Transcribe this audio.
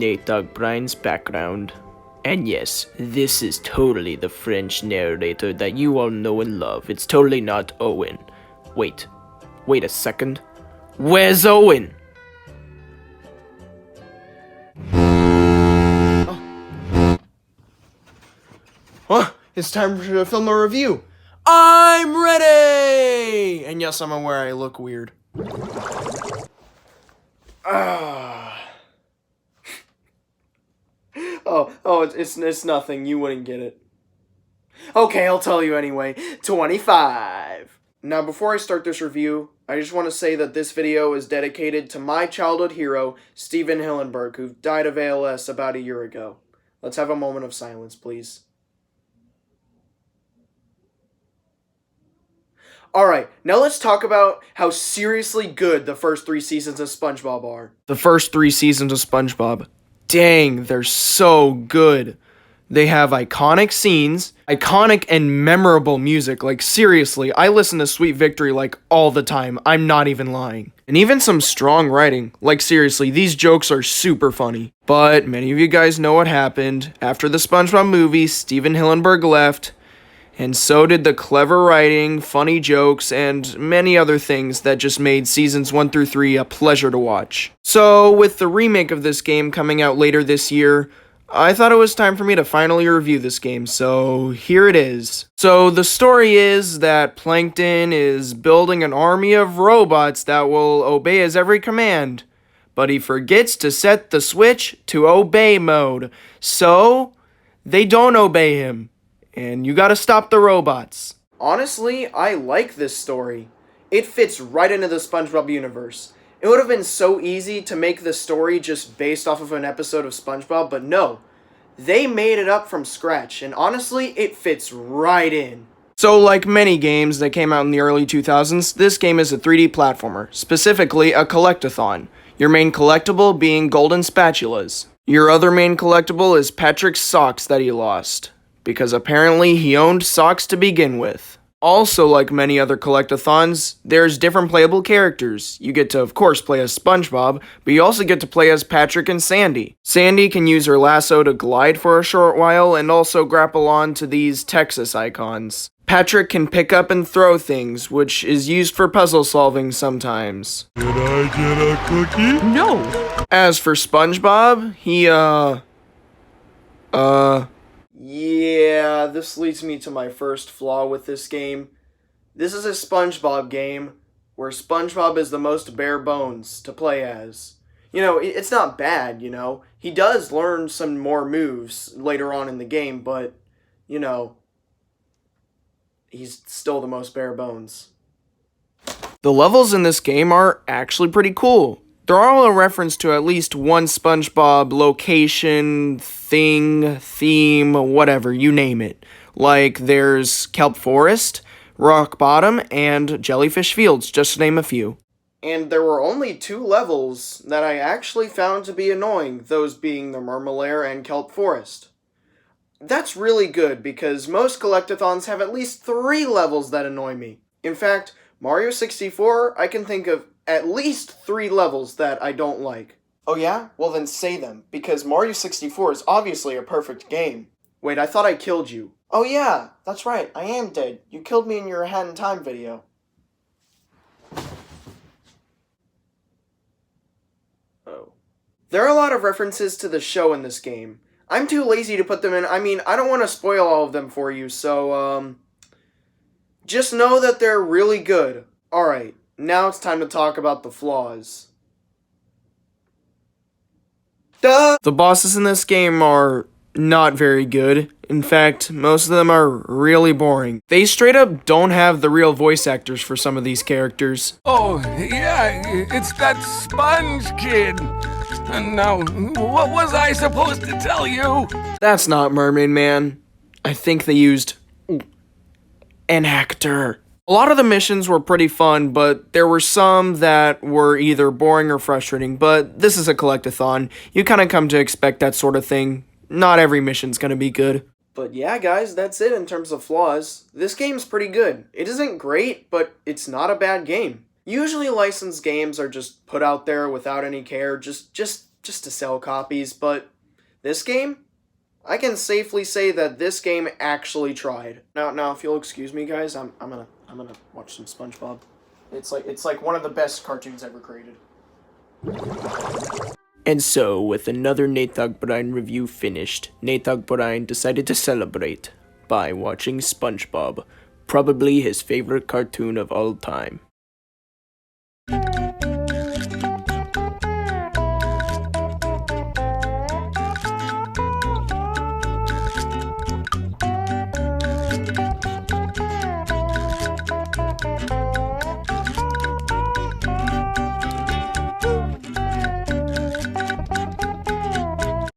NateDogBrine's background. And yes, this is totally the French narrator that you all know and love. It's totally not Owen. Wait a second. Where's Owen? Oh, it's time to film a review. I'm ready! And yes, I'm aware I look weird. It's nothing. You wouldn't get it. Okay, I'll tell you anyway. 25. Now, before I start this review, I just want to say that this video is dedicated to my childhood hero, Steven Hillenburg, who died of ALS about a year ago. Let's have a moment of silence, please. Alright, now let's talk about how seriously good the first 3 seasons of SpongeBob are. The first 3 seasons of SpongeBob. Dang, they're so good. They have iconic scenes, iconic and memorable music. Like, seriously, I listen to Sweet Victory like all the time. I'm not even lying. And even some strong writing. Like, seriously, these jokes are super funny. But many of you guys know what happened. After the SpongeBob movie, Steven Hillenburg left. And so did the clever writing, funny jokes, and many other things that just made seasons 1 through 3 a pleasure to watch. So, with the remake of this game coming out later this year, I thought it was time for me to finally review this game, so here it is. So, the story is that Plankton is building an army of robots that will obey his every command, but he forgets to set the switch to obey mode, so they don't obey him. And you gotta stop the robots. Honestly, I like this story. It fits right into the SpongeBob universe. It would have been so easy to make the story just based off of an episode of SpongeBob, but no. They made it up from scratch, and honestly, it fits right in. So, like many games that came out in the early 2000s, this game is a 3D platformer, specifically a collectathon. Your main collectible being golden spatulas. Your other main collectible is Patrick's socks that he lost, because apparently he owned socks to begin with. Also, like many other collectathons, there's different playable characters. You get to, of course, play as SpongeBob, but you also get to play as Patrick and Sandy. Sandy can use her lasso to glide for a short while and also grapple on to these Texas icons. Patrick can pick up and throw things, which is used for puzzle solving sometimes. Did I get a cookie? No! As for SpongeBob, Yeah, this leads me to my first flaw with this game. This is a SpongeBob game where SpongeBob is the most bare bones to play as. You know, it's not bad, you know. He does learn some more moves later on in the game, but, you know, he's still the most bare bones. The levels in this game are actually pretty cool. They're all a reference to at least one SpongeBob location, thing, theme, whatever, you name it. Like, there's Kelp Forest, Rock Bottom, and Jellyfish Fields, just to name a few. And there were only 2 levels that I actually found to be annoying, those being the Mermalair and Kelp Forest. That's really good, because most collectathons have at least 3 levels that annoy me. In fact, Mario 64, I can think of at least 3 levels that I don't like. Oh yeah? Well then say them, because Mario 64 is obviously a perfect game. Wait, I thought I killed you. Oh yeah, that's right, I am dead. You killed me in your Hat in Time video. Oh. There are a lot of references to the show in this game. I'm too lazy to put them in. I mean, I don't want to spoil all of them for you, so, just know that they're really good. Alright. Now it's time to talk about the flaws. Duh! The bosses in this game are not very good. In fact, most of them are really boring. They straight up don't have the real voice actors for some of these characters. Oh, yeah, it's that Sponge Kid. And now, what was I supposed to tell you? That's not Mermaid Man. I think they used an actor. A lot of the missions were pretty fun, but there were some that were either boring or frustrating, but this is a collectathon. You kind of come to expect that sort of thing. Not every mission's gonna be good. But yeah, guys, that's it in terms of flaws. This game's pretty good. It isn't great, but it's not a bad game. Usually licensed games are just put out there without any care, just just to sell copies, but this game, I can safely say that this game actually tried. Now, if you'll excuse me, guys, I'm gonna watch some SpongeBob. It's like one of the best cartoons ever created. And so, with another NateDogBrine review finished, NateDogBrine decided to celebrate by watching SpongeBob, probably his favorite cartoon of all time.